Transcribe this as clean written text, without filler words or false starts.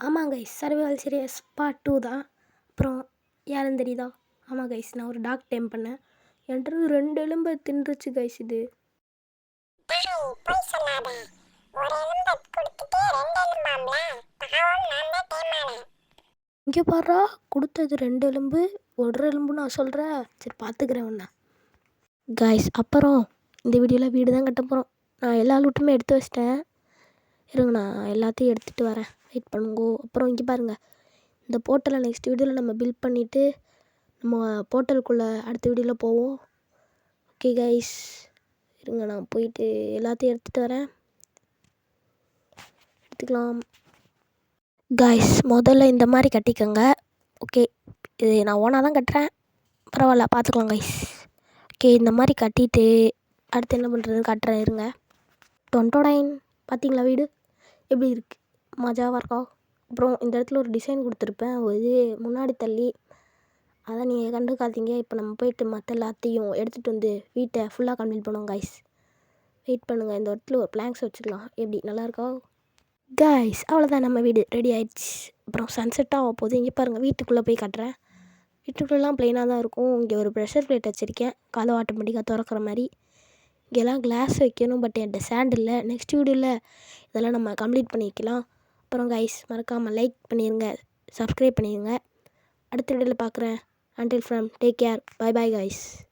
ஆமாம் guys, survival serious part 2 தான். அப்புறம் யாருன்னு தெரியுதா? ஆமாம் கைஸ், நான் ஒரு டாக் டைம் பண்ணேன். என்கிட்ட 2 எலும்பை தின்றுச்சு கைஸ். இது இங்கே பாடுறா, கொடுத்தது 2 எலும்பு, 1 எலும்பு நான் சொல்கிறேன். சரி பார்த்துக்கிறேன் ஒன்று கைஸ். அப்புறம் இந்த வீடியோவில் வீடு தான் கட்ட போகிறோம். நான் எல்லா லூட்டுமே எடுத்து வச்சிட்டேன். இருங்க, நான் எல்லாத்தையும் எடுத்துகிட்டு வரேன், வெயிட் பண்ணுங்கோ. அப்புறம் இங்கே பாருங்கள், இந்த போர்ட்டலை நெக்ஸ்ட் வீடியோவில் நம்ம பில்ட் பண்ணிவிட்டு நம்ம போர்ட்டலுக்குள்ளே அடுத்த வீடியோவில் போவோம். ஓகே கைஸ், இருங்க நான் போயிட்டு எல்லாத்தையும் எடுத்துகிட்டு வரேன். எடுத்துக்கலாம் கைஸ். முதல்ல இந்த மாதிரி கட்டிக்கோங்க. ஓகே, இது நான் ஓனாக தான் கட்டுறேன், பரவாயில்ல பார்த்துக்கலாம் கைஸ். ஓகே, இந்த மாதிரி கட்டிட்டு அடுத்து என்ன பண்ணுறதுன்னு காட்டுறேன் இருங்க. டொன்டோடைன், பார்த்தீங்களா வீடு எப்படி இருக்குது? மஜாவாக இருக்கா? அப்புறம் இந்த இடத்துல ஒரு டிசைன் கொடுத்துருப்பேன், இது முன்னாடி தள்ளி, அதை நீங்கள் கண்டுக்காதீங்க. இப்போ நம்ம போயிட்டு மற்ற எல்லாத்தையும் எடுத்துகிட்டு வந்து வீட்டை ஃபுல்லாக கம்ப்ளீட் பண்ணுவோம் கைஸ். வெயிட் பண்ணுங்கள், இந்த இடத்துல ஒரு பிளாங்க்ஸ் வச்சுக்கலாம். எப்படி நல்லாயிருக்கா கைஸ்? அவ்வளோதான், நம்ம வீடு ரெடி ஆகிடுச்சு. அப்புறம் சன்செட்டாக ஆக போகுது. இங்கே பாருங்கள், வீட்டுக்குள்ளே போய் காட்டுறேன். வீட்டுக்குள்ளெலாம் ப்ளைனாக தான் இருக்கும். இங்கே ஒரு ப்ரெஷர் பிளேட் வச்சுருக்கேன், கதவு ஆட்டோமேட்டிக்காக திறக்கிற மாதிரி. இங்கெல்லாம் கிளாஸ் வைக்கணும், பட் என்கிட்ட சேண்ட் இல்லை. நெக்ஸ்ட் வீடியோவில் இதெல்லாம் நம்ம கம்ப்ளீட் பண்ணிக்கலாம். அப்புறம் கைஸ், மறக்காமல் லைக் பண்ணிடுங்க, சப்ஸ்கிரைப் பண்ணிடுங்க. அடுத்த வீடியோவில் பார்க்குறேன். Until from, take care, bye bye guys.